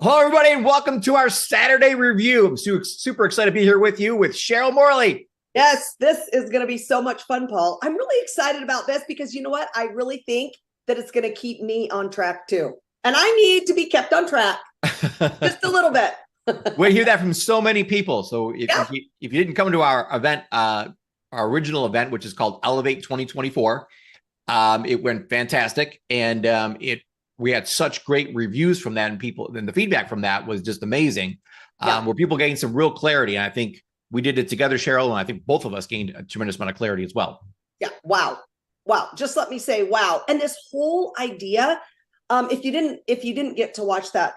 Hello, everybody, and welcome to our Saturday review. I'm super excited to be here with you with Cheryl Morley. Yes, this is going to be so much fun, Paul. I'm really excited about this because you know what? I really think that it's going to keep me on track too. And I need to be kept on track just a little bit. We hear that from so many people. So if you didn't come to our event, our original event, which is called Elev8 2024, it went fantastic. And we had such great reviews from that, and the feedback from that was just amazing. Where people gained some real clarity. And I think we did it together, Cheryl, and I think both of us gained a tremendous amount of clarity as well. Yeah. Wow. Just let me say, wow. And this whole idea, if you didn't get to watch that,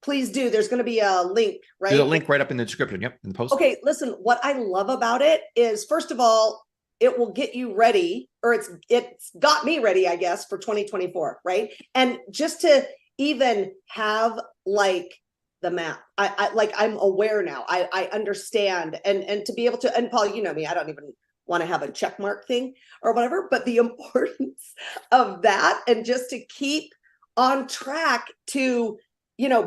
please do. There's going to be a link, right? There's a link right up in the description. Yep. In the post. Okay. Listen, what I love about it is, first of all, it will get you ready, or it's got me ready, I guess, for 2024, right? And just to even have like the map, I'm aware now. I understand, and to be able to, and Paul, you know me, I don't even want to have a check mark thing or whatever, but the importance of that, and just to keep on track to,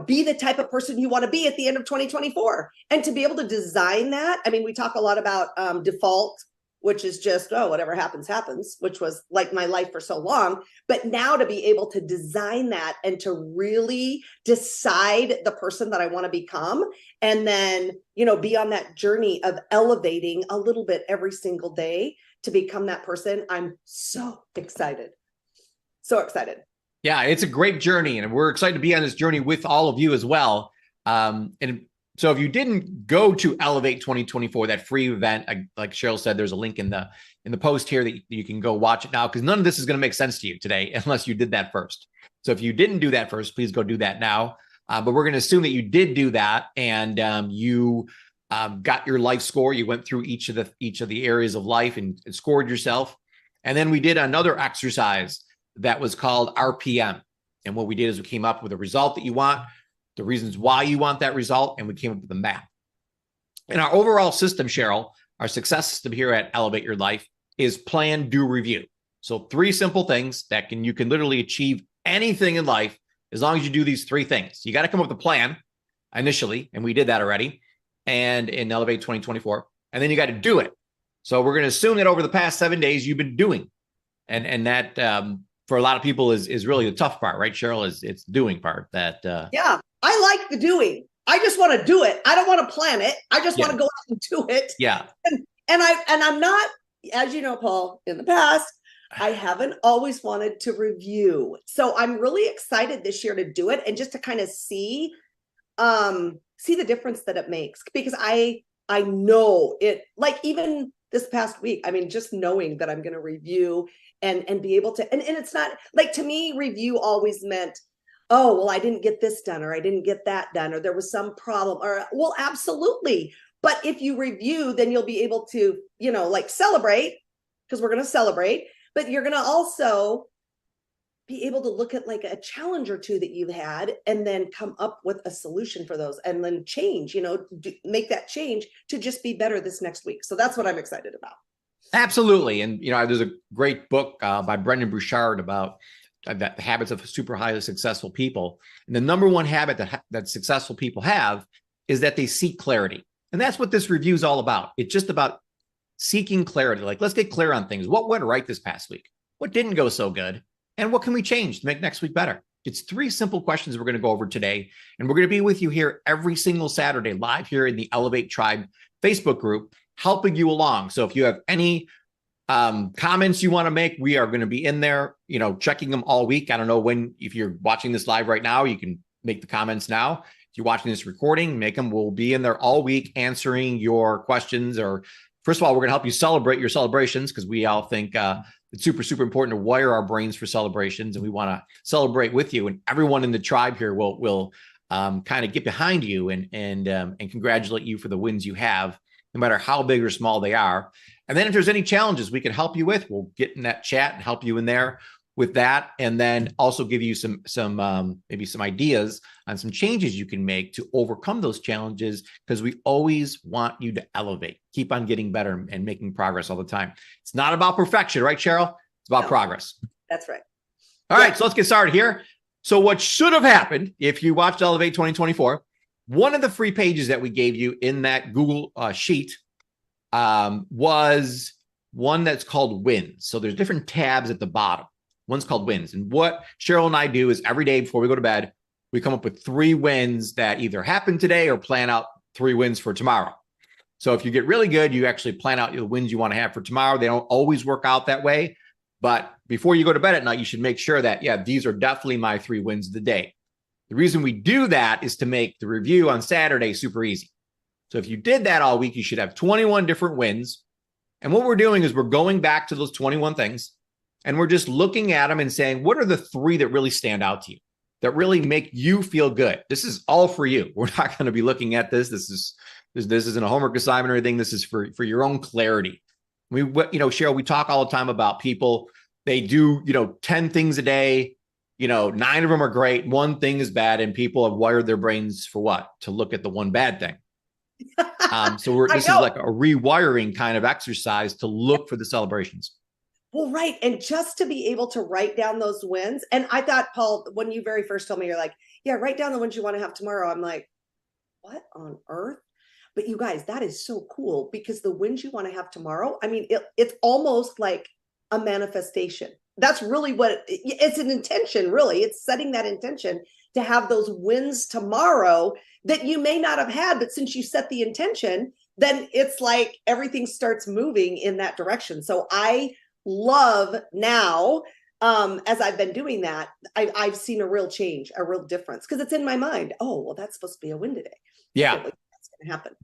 be the type of person you want to be at the end of 2024, and to be able to design that. I mean, we talk a lot about default, which is just, whatever happens, happens, which was like my life for so long. But now to be able to design that and to really decide the person that I want to become, and then, be on that journey of elevating a little bit every single day to become that person. I'm so excited. So excited. Yeah, it's a great journey, and we're excited to be on this journey with all of you as well. And so if you didn't go to Elev8 2024, that free event, like Cheryl said, there's a link in the post here that you can go watch it now, because none of this is going to make sense to you today unless you did that first. So if you didn't do that first, please go do that now. But we're going to assume that you did do that, and you got your life score. You went through each of the areas of life and scored yourself. And then we did another exercise that was called RPM. And what we did is we came up with a result that you want, the reasons why you want that result, and we came up with a map. And our overall system, Cheryl, our success system here at Elevate Your Life is plan, do, review. So 3 simple things that you can literally achieve anything in life as long as you do these 3 things. You got to come up with a plan initially, and we did that already, and in Elevate 2024, and then you got to do it. So we're going to assume that over the past 7 days you've been doing, and that for a lot of people is really the tough part, right, Cheryl? It's the doing part that yeah. I like the doing. I just want to do it. I don't want to plan it. I just want to go out and do it. Yeah. And I'm not, as you know, Paul, in the past, I haven't always wanted to review. So I'm really excited this year to do it, and just to kind of see the difference that it makes, because I know it, like even this past week, I mean, just knowing that I'm going to review and be able to, and it's not like, to me, review always meant, oh, well, I didn't get this done, or I didn't get that done, or there was some problem, or, well, absolutely. But if you review, then you'll be able to, like celebrate, because we're going to celebrate, but you're going to also be able to look at like a challenge or 2 that you've had, and then come up with a solution for those, and then change, make that change to just be better this next week. So that's what I'm excited about. Absolutely. And, there's a great book by Brendan Bouchard about the habits of super highly successful people. And the number one habit that successful people have is that they seek clarity. And that's what this review is all about. It's just about seeking clarity. Like, let's get clear on things. What went right this past week? What didn't go so good? And what can we change to make next week better? It's 3 simple questions we're going to go over today. And we're going to be with you here every single Saturday, live here in the Elevate Tribe Facebook group, helping you along. So if you have any comments you want to make, we are going to be in there, checking them all week. I don't know if you're watching this live right now, you can make the comments now. If you're watching this recording, make them. We'll be in there all week answering your questions. Or first of all, we're going to help you celebrate your celebrations, because we all think it's super important to wire our brains for celebrations, and we want to celebrate with you. And everyone in the tribe here will kind of get behind you and congratulate you for the wins you have, no matter how big or small they are. And then if there's any challenges we can help you with, we'll get in that chat and help you in there with that. And then also give you maybe some ideas on some changes you can make to overcome those challenges, because we always want you to elevate, keep on getting better and making progress all the time. It's not about perfection, right, Cheryl? It's about progress. That's right. All right, so let's get started here. So what should have happened if you watched Elevate 2024, one of the free pages that we gave you in that Google sheet was one that's called wins. So there's different tabs at the bottom. One's called wins. And what Cheryl and I do is every day before we go to bed, we come up with 3 wins that either happened today or plan out 3 wins for tomorrow. So if you get really good, you actually plan out the wins you want to have for tomorrow. They don't always work out that way. But before you go to bed at night, you should make sure that, yeah, these are definitely my 3 wins of the day. The reason we do that is to make the review on Saturday super easy. So if you did that all week, you should have 21 different wins. And what we're doing is we're going back to those 21 things and we're just looking at them and saying, what are the 3 that really stand out to you, that really make you feel good? This is all for you. We're not going to be looking at this. This isn't a homework assignment or anything. This is for your own clarity. Cheryl, we talk all the time about people. They do, 10 things a day. 9 of them are great. 1 thing is bad. And people have wired their brains for what? To look at the 1 bad thing. So this is like a rewiring kind of exercise to look for the celebrations. Well, right. And just to be able to write down those wins. And I thought, Paul, when you very first told me, you're like, yeah, write down the ones you want to have tomorrow. I'm like, what on earth? But you guys, that is so cool, because the wins you want to have tomorrow, I mean, it's almost like a manifestation. That's really what it's an intention, really. It's setting that intention to have those wins tomorrow that you may not have had. But since you set the intention, then it's like everything starts moving in that direction. So I love now, as I've been doing that, I've seen a real change, a real difference, because it's in my mind. Oh, well, that's supposed to be a win today. Yeah. That's going to happen.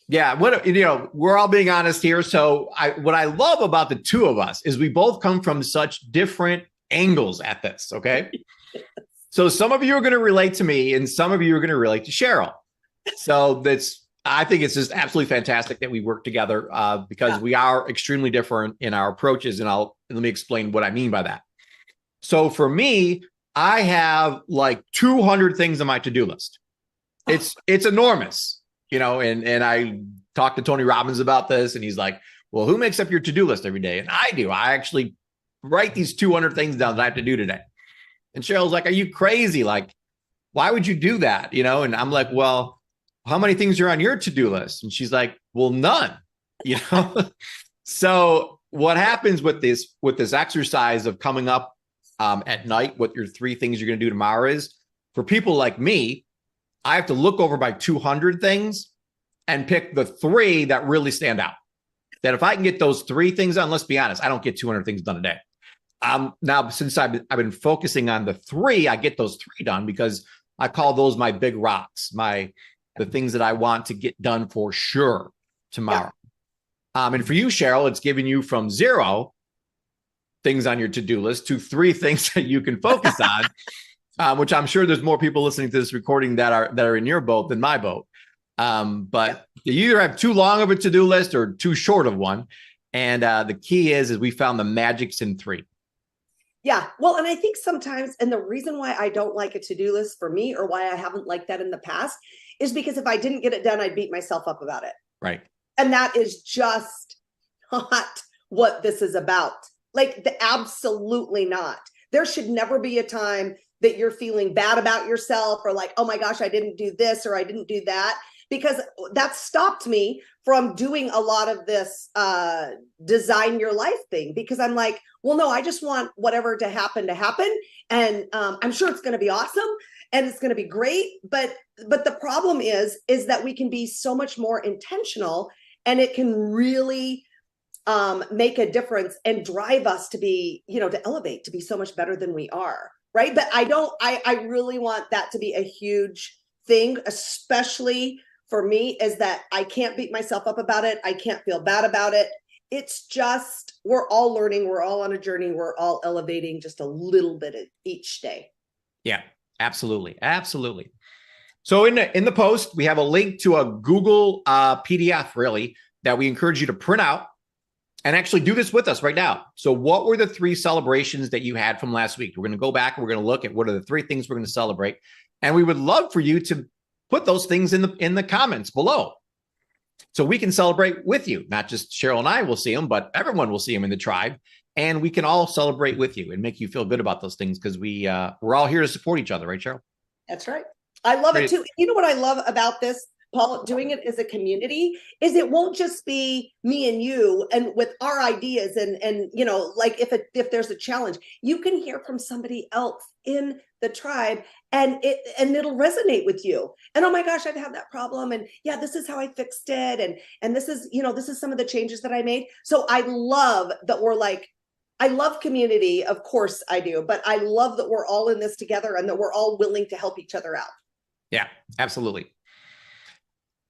Yeah. We're all being honest here. So what I love about the 2 of us is we both come from such different angles at this. Okay. So some of you are going to relate to me and some of you are going to relate to Cheryl. So I think it's just absolutely fantastic that we work together because we are extremely different in our approaches. And let me explain what I mean by that. So for me, I have like 200 things on my to-do list. It's enormous. And I talked to Tony Robbins about this, and he's like, well, who makes up your to-do list every day? And I do. I actually write these 200 things down that I have to do today. And Cheryl's like, are you crazy? Like, why would you do that? And I'm like, well, how many things are on your to-do list? And she's like, well, none, So what happens with this exercise of coming up at night, what your 3 things you're going to do tomorrow is, for people like me, I have to look over my 200 things and pick the 3 that really stand out. That if I can get those 3 things done, let's be honest, I don't get 200 things done a day. Now, since I've been focusing on the 3, I get those 3 done because I call those my big rocks, the things that I want to get done for sure tomorrow. Yeah. And for you, Cheryl, it's giving you from 0 things on your to-do list to 3 things that you can focus on. Which I'm sure there's more people listening to this recording that are in your boat than my boat. But you either have too long of a to-do list or too short of one. And the key is we found the magic's in 3. Yeah. Well, and I think sometimes, and the reason why I don't like a to-do list for me, or why I haven't liked that in the past, is because if I didn't get it done, I'd beat myself up about it. Right. And that is just not what this is about. Like, absolutely not. There should never be a time that you're feeling bad about yourself, or like, oh my gosh, I didn't do this, or I didn't do that, because that stopped me from doing a lot of this design your life thing, because I'm like, well, no, I just want whatever to happen. And I'm sure it's going to be awesome and it's going to be great. But the problem is that we can be so much more intentional, and it can really make a difference and drive us to be, to elevate, to be so much better than we are. Right. But I really want that to be a huge thing, especially for me, is that I can't beat myself up about it. I can't feel bad about it. It's just, we're all learning. We're all on a journey. We're all elevating just a little bit each day. Yeah, absolutely. Absolutely. So in the post, we have a link to a Google PDF, really, that we encourage you to print out and actually do this with us right now. So what were the 3 celebrations that you had from last week? We're going to go back and we're going to look at what are the 3 things we're going to celebrate. And we would love for you to put those things in the comments below. So we can celebrate with you. Not just Cheryl and I will see them, but everyone will see them in the tribe. And we can all celebrate with you and make you feel good about those things because we're all here to support each other, right, Cheryl? That's right. I love it Great. too. You know what I love about this, Paul, doing it as a community is it won't just be me and you and with our ideas and you know, like if there's a challenge, you can hear from somebody else in the tribe and it'll resonate with you. And oh my gosh, I've had that problem. And yeah, this is how I fixed it. And this is, you know, this is some of the changes that I made. So I love that we're like, I love community, of course I do, but I love that we're all in this together and that we're all willing to help each other out. Yeah, absolutely.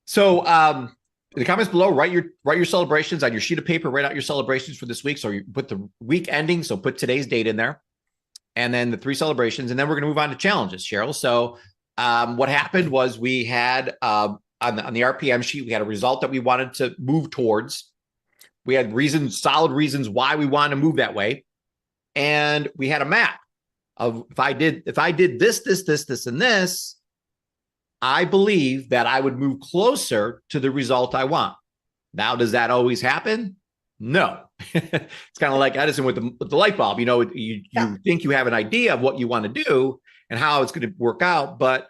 So in the comments below, write your celebrations on your sheet of paper, write out your celebrations for this week. So you put the week ending, so put today's date in there, and then the 3 celebrations, and then we're going to move on to challenges, Cheryl. So what happened was we had on the RPM sheet, we had a result that we wanted to move towards. We had solid reasons why we wanted to move that way. And we had a map of if I did this, and this, I believe that I would move closer to the result I want. Now, does that always happen? No. It's kind of like Edison with the light bulb. You know, you think you have an idea of what you want to do and how it's going to work out, but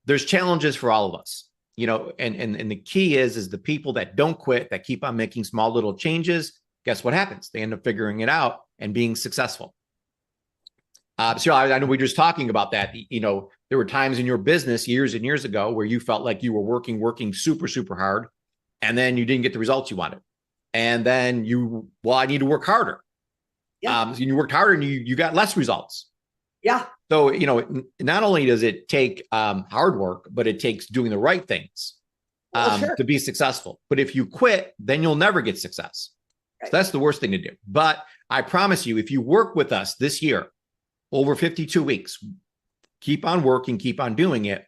there's challenges for all of us. You know, and the key is the people that don't quit, that keep on making small little changes, guess what happens? They end up figuring it out and being successful. So I know we were just talking about that. You know, there were times in your business years and years ago where you felt like you were working super, super hard, and then you didn't get the results you wanted. And then I need to work harder. Yeah. So you worked harder and you got less results. Yeah. So, you know, not only does it take hard work, but it takes doing the right things to be successful. But if you quit, then you'll never get success. Right. So that's the worst thing to do. But I promise you, if you work with us this year, over 52 weeks, keep on working, keep on doing it,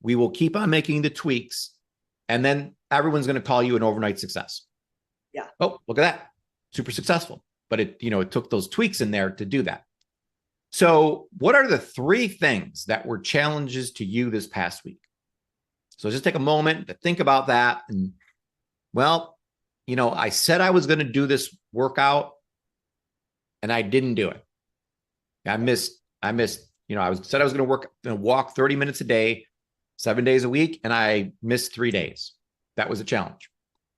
we will keep on making the tweaks, and then everyone's going to call you an overnight success. Yeah. Oh, look at that. Super successful. But it took those tweaks in there to do that. So what are the 3 things that were challenges to you this past week? So just take a moment to think about that. And well, I said I was going to do this workout and I didn't do it. I missed, I said I was going to walk 30 minutes a day, 7 days a week, and I missed 3 days. That was a challenge.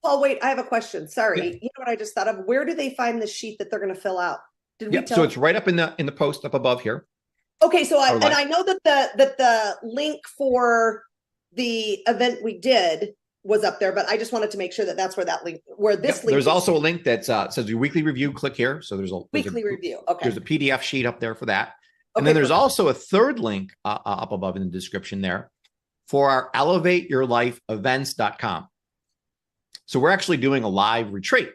Oh, wait, I have a question. Sorry. Yeah. You know what I just thought of? Where do they find the sheet that they're going to fill out? Did we tell so it's right up in the post up above here. Okay, so I know that the link for the event we did was up there, but I just wanted to make sure that that's where that link, link. There's also a link that says your weekly review. Click here. So there's a weekly review. Okay. There's a PDF sheet up there for that. And then there's also a third link up above in the description there for our elevateyourlifeevents.com. So we're actually doing a live retreat.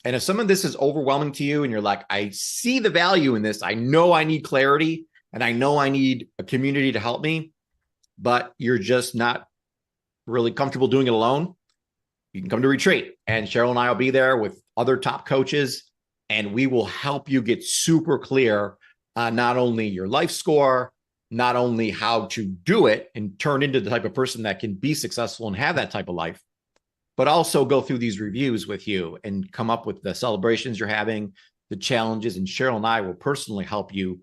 And if some of this is overwhelming to you and you're like, I see the value in this, I know I need clarity and I know I need a community to help me, but you're just not really comfortable doing it alone, you can come to retreat. And Cheryl and I will be there with other top coaches, and we will help you get super clear on not only your life score, not only how to do it and turn into the type of person that can be successful and have that type of life, but also go through these reviews with you and come up with the celebrations you're having, the challenges. And Cheryl and I will personally help you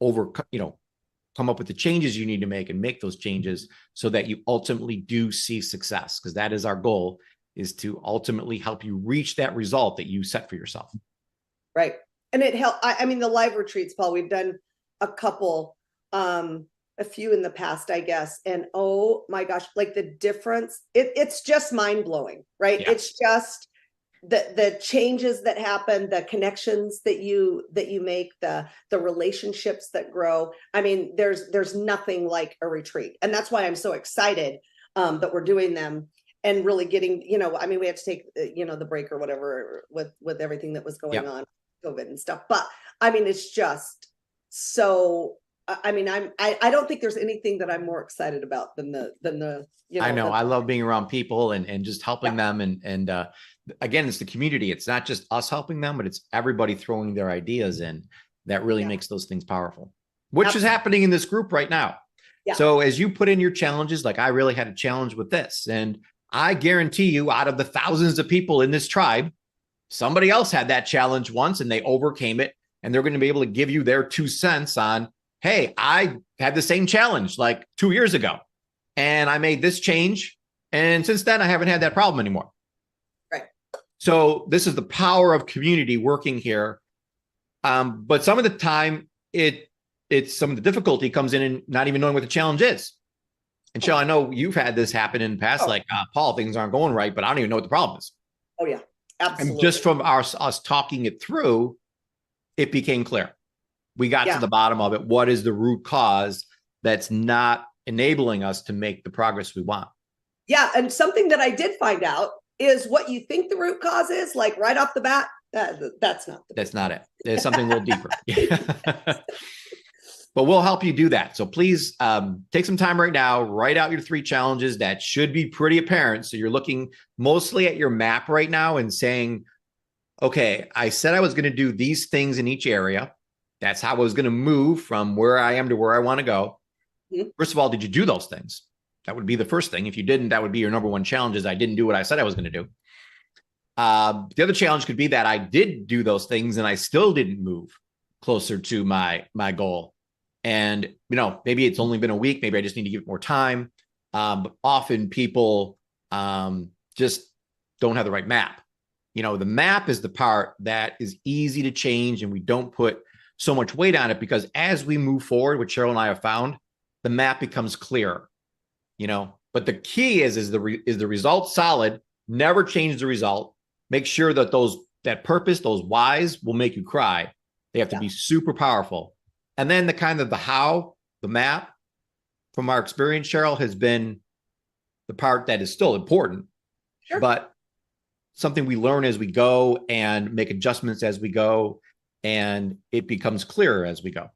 come up with the changes you need to make and make those changes so that you ultimately do see success. Because that is our goal, is to ultimately help you reach that result that you set for yourself. Right. And it helped. I mean, the live retreats, Paul, we've done a couple, a few in the past, I guess. And oh my gosh, like the difference, it's just mind blowing, right? Yeah. It's just the changes that happen, the connections that you make, the relationships that grow. I mean, there's nothing like a retreat. And that's why I'm so excited that we're doing them and really getting, I mean, we had to take, the break or whatever with everything that was going on, COVID and stuff. But I mean, it's just so, I mean, I don't think there's anything that I'm more excited about than the I know. I love being around people and just helping them. And again, it's the community. It's not just us helping them, but it's everybody throwing their ideas in that really makes those things powerful, which is happening in this group right now. Yeah. So as you put in your challenges, like I really had a challenge with this, and I guarantee you, out of the thousands of people in this tribe, somebody else had that challenge once and they overcame it. And they're going to be able to give you their 2 cents on, hey, I had the same challenge like 2 years ago and I made this change. And since then, I haven't had that problem anymore. Right. So this is the power of community working here. But some of the time, it's some of the difficulty comes in not even knowing what the challenge is. And Cheryl, I know you've had this happen in the past, like, Paul, things aren't going right, but I don't even know what the problem is. Oh, yeah, absolutely. And just from us talking it through, it became clear. We got to the bottom of it. What is the root cause that's not enabling us to make the progress we want? Yeah. And something that I did find out is what you think the root cause is, like right off the bat, that's not it. There's something a little deeper. But we'll help you do that. So please take some time right now, write out your 3 challenges that should be pretty apparent. So you're looking mostly at your map right now and saying, okay, I said I was going to do these things in each area. That's how I was going to move from where I am to where I want to go. Mm-hmm. First of all, did you do those things? That would be the first thing. If you didn't, that would be your number 1 challenge is I didn't do what I said I was going to do. The other challenge could be that I did do those things and I still didn't move closer to my goal. And, maybe it's only been a week. Maybe I just need to give it more time. But often people just don't have the right map. The map is the part that is easy to change and we don't put so much weight on it because as we move forward, what Cheryl and I have found, the map becomes clearer, but the key is the result solid? Never change the result. Make sure that that purpose, those whys will make you cry. They have to be super powerful. And then the how, the map, from our experience, Cheryl, has been the part that is still important, but something we learn as we go and make adjustments as we go, and it becomes clearer as we go.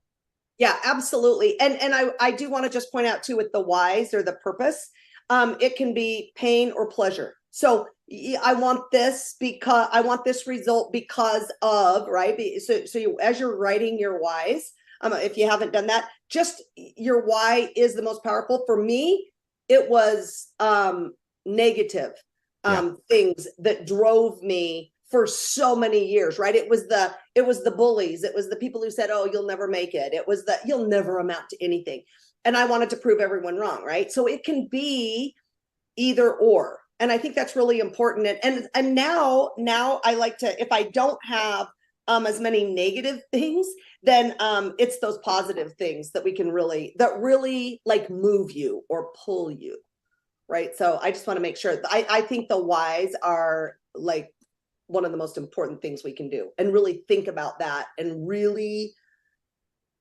Yeah, absolutely. And I do want to just point out too, with the whys or the purpose, it can be pain or pleasure. So I want this because I want this result because of, right? So as you're writing your whys, if you haven't done that, just your why is the most powerful. For me, it was negative things that drove me for so many years, right? It was the bullies. It was the people who said, oh, you'll never make it. It was the, you'll never amount to anything. And I wanted to prove everyone wrong, right? So it can be either or. And I think that's really important. And now I like to, if I don't have as many negative things, then it's those positive things that we can really like move you or pull you, right? So I just want to make sure. I think the whys are like one of the most important things we can do, and really think about that and really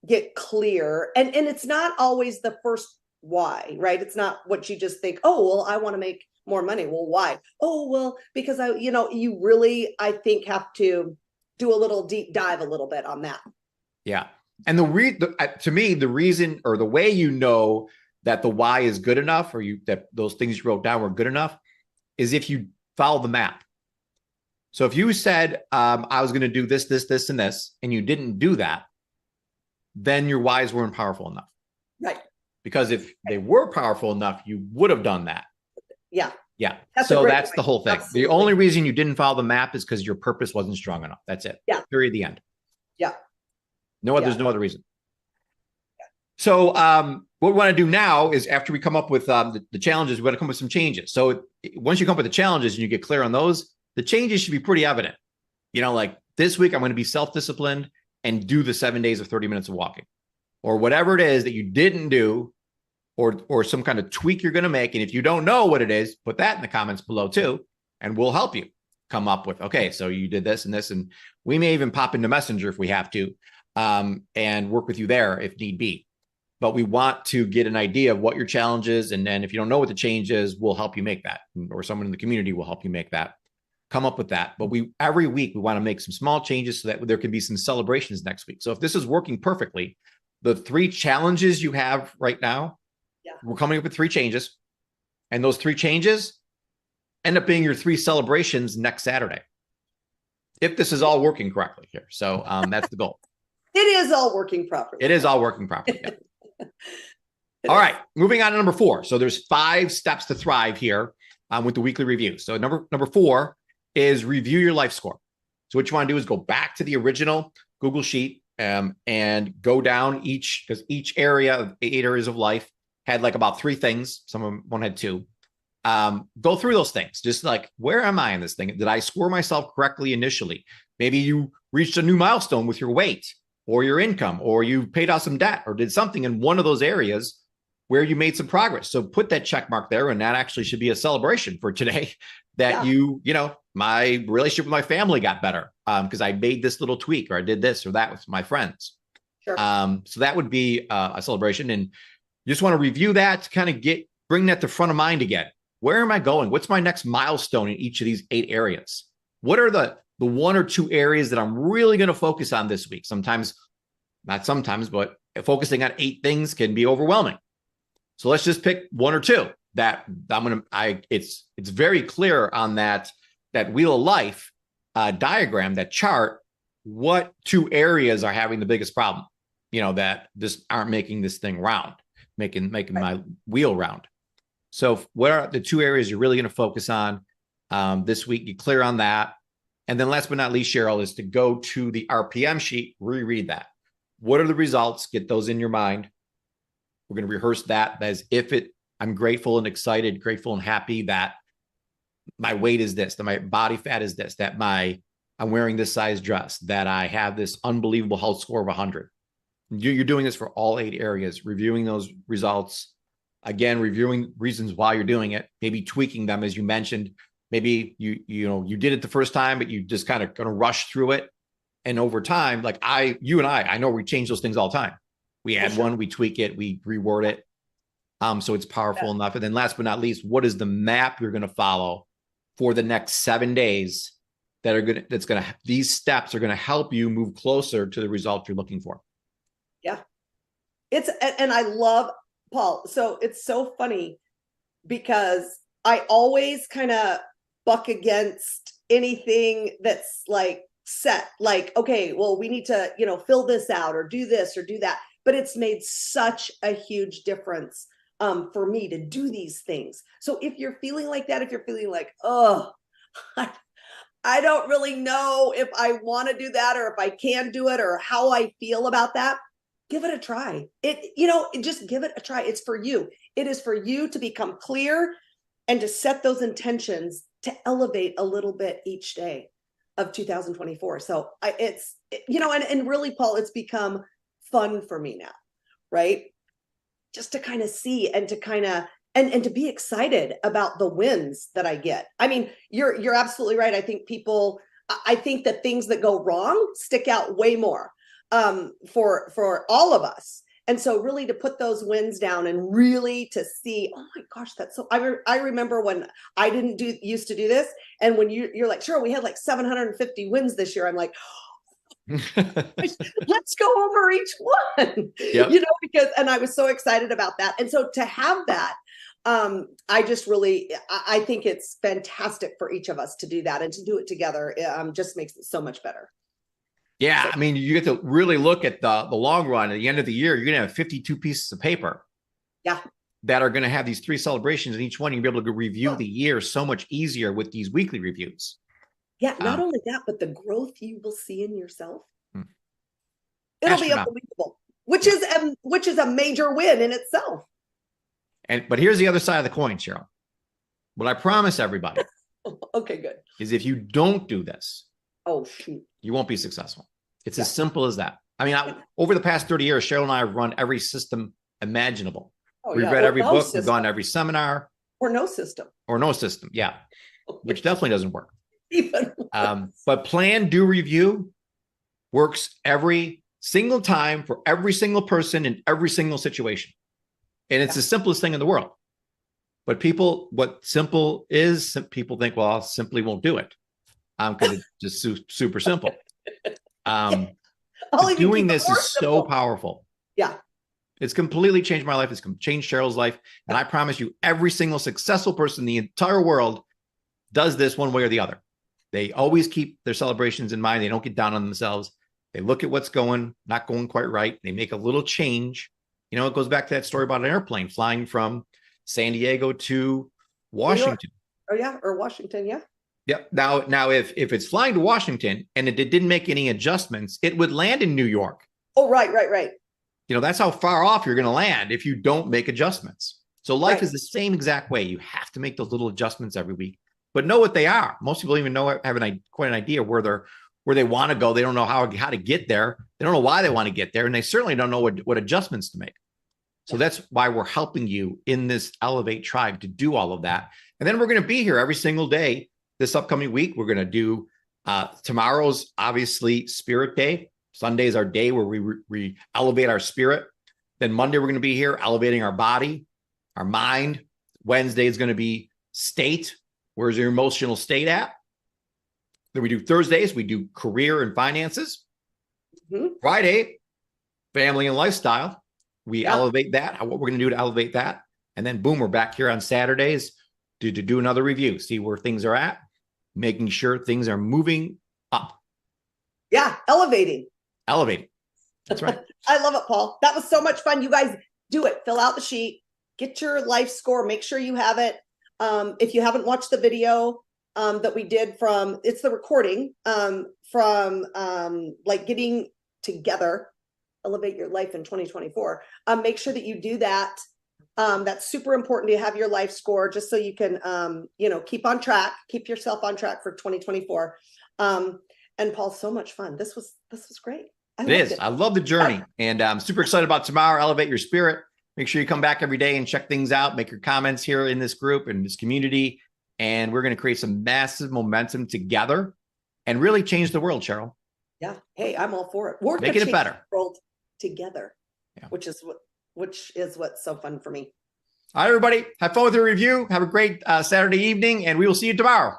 get clear. And it's not always the first why, right? It's not what you just think, oh, well, I want to make more money. Well, why? Oh, well, because you really, I think, have to do a little deep dive a little bit on that. Yeah. And to me, the reason or the way that the why is good enough, or that those things you wrote down were good enough, is if you follow the map. So if you said, I was going to do this, this, this, and this, and you didn't do that, then your whys weren't powerful enough. Right. Because if they were powerful enough, you would have done that. Yeah. Yeah. That's the whole thing. Absolutely. The only reason you didn't follow the map is because your purpose wasn't strong enough. That's it. Yeah. Period. The end. Yeah. There's no other reason. Yeah. So what we want to do now is, after we come up with the challenges, we want to come up with some changes. So once you come up with the challenges and you get clear on those, the changes should be pretty evident. Like this week, I'm going to be self-disciplined and do the 7 days of 30 minutes of walking, or whatever it is that you didn't do, or some kind of tweak you're going to make. And if you don't know what it is, put that in the comments below too, and we'll help you come up with, okay, so you did this and this, and we may even pop into Messenger if we have to, and work with you there if need be. But we want to get an idea of what your challenge is. And then if you don't know what the change is, we'll help you make that, or someone in the community will help you make that, come up with that. But every week we want to make some small changes so that there can be some celebrations next week. So if this is working perfectly, the 3 challenges you have right now, we're coming up with 3 changes, and those 3 changes end up being your 3 celebrations next Saturday, if this is all working correctly here. So that's the goal. It is all working properly. It is all working properly. Yeah. All right, moving on to number 4. So there's 5 steps to thrive here. with the weekly review. So number 4 is review your life score. So what you want to do is go back to the original Google Sheet and go down because each area of 8 areas of life had like about 3 things. One had 2. Go through those things. Just like, where am I in this thing? Did I score myself correctly initially? Maybe you reached a new milestone with your weight or your income, or you paid off some debt or did something in one of those areas where you made some progress. So put that check mark there, and that actually should be a celebration for today that my relationship with my family got better because I made this little tweak, or I did this or that with my friends. Sure. So that would be a celebration. And you just want to review that to kind of bring that to front of mind again. Where am I going? What's my next milestone in each of these 8 areas? What are the 1 or 2 areas that I'm really going to focus on this week? Not sometimes, but focusing on 8 things can be overwhelming. So let's just pick 1 or 2 that it's very clear on that wheel of life diagram, that chart, what 2 areas are having the biggest problem, that just aren't making this thing round, making my wheel round. So what are the 2 areas you're really going to focus on this week? Get clear on that. And then last but not least, Cheryl, is to go to the RPM sheet, reread that. What are the results? Get those in your mind. We're going to rehearse that as if I'm grateful and excited, grateful and happy that my weight is this, that my body fat is this, that I'm wearing this size dress, that I have this unbelievable health score of 100. You're doing this for all 8 areas, reviewing those results. Again, reviewing reasons why you're doing it, maybe tweaking them, as you mentioned. Maybe you did it the first time, but you just kind of going to rush through it. And over time, like you and I know we change those things all the time. We add one, we tweak it, we reword it. So it's powerful enough. And then last but not least, what is the map you're going to follow for the next 7 days these steps are going to help you move closer to the result you're looking for. Yeah. And I love Paul. So it's so funny because I always kind of buck against anything that's like set, like, okay, well, we need to, fill this out or do this or do that. But it's made such a huge difference for me to do these things. So if you're feeling like that, if you're feeling like, oh, I don't really know if I want to do that or if I can do it or how I feel about that, give it a try. Just give it a try. It's for you. It is for you to become clear and to set those intentions to elevate a little bit each day of 2024. So and really, Paul, it's become fun for me now, right? Just to kind of see and to kind of and to be excited about the wins that I get. I mean, you're absolutely right. I think the things that go wrong stick out way more for all of us. And so really to put those wins down and really to see, oh my gosh, that's so, I remember when I didn't used to do this. And when you're like, sure, we had like 750 wins this year. I'm like, let's go over each one, yep. And I was so excited about that. And so to have that, I think it's fantastic for each of us to do that and to do it together. Just makes it so much better. Yeah. So, I mean, you get to really look at the long run. At the end of the year, you're going to have 52 pieces of paper. Yeah. That are going to have these 3 celebrations, and each one you'll be able to review the year so much easier with these weekly reviews. Yeah. Not only that, but the growth you will see in yourself. It'll be unbelievable, which is a major win in itself. But here's the other side of the coin, Cheryl. What I promise everybody okay, good. is if you don't do this, oh shoot, you won't be successful. It's as simple as that. I mean, over the past 30 years, Cheryl and I have run every system imaginable. We've read every book, we've gone to every seminar. Or no system. Yeah. Which definitely doesn't work. But plan, do, review works every single time for every single person in every single situation. And it's the simplest thing in the world. But what simple is, people think, well, I simply won't do it. Because it's just super simple. Doing this is so powerful. Yeah. It's completely changed my life. It's changed Cheryl's life. And I promise you, every single successful person in the entire world does this one way or the other. They always keep their celebrations in mind. They don't get down on themselves. They look at what's not going quite right. They make a little change. It goes back to that story about an airplane flying from San Diego to Washington. Oh yeah, or Washington, yeah. Yep. Now, if it's flying to Washington and it didn't make any adjustments, it would land in New York. Oh, right. That's how far off you're going to land if you don't make adjustments. So life is the same exact way. You have to make those little adjustments every week, but know what they are. Most people even have quite an idea where they want to go. They don't know how to get there. They don't know why they want to get there, and they certainly don't know what adjustments to make. So that's why we're helping you in this Elev8 tribe to do all of that. And then we're going to be here every single day this upcoming week. We're going to do tomorrow's obviously Spirit Day. Sunday's our day where we elevate our spirit. Then Monday, we're going to be here elevating our body, our mind. Wednesday is going to be state. Where's your emotional state at? Then we do Thursdays, we do career and finances. Friday, family and lifestyle. We elevate that, what we're going to do to elevate that. And then boom, we're back here on Saturdays to do another review, see where things are at, making sure things are moving up. Yeah, elevating. That's right. I love it, Paul. That was so much fun. You guys do it. Fill out the sheet, get your life score, make sure you have it. If you haven't watched the video that we did it's the recording from like getting together, elevate your life in 2024. Make sure that you do that. That's super important to have your life score just so you can, keep yourself on track for 2024. And Paul, so much fun. This was great. It is. I love the journey, and I'm super excited about tomorrow. Elevate your spirit. Make sure you come back every day and check things out. Make your comments here in this group and this community, and we're going to create some massive momentum together and really change the world, Cheryl. Yeah. Hey, I'm all for it. We're making it better. The world together, which is what's so fun for me. All right, everybody. Have fun with your review. Have a great Saturday evening, and we will see you tomorrow.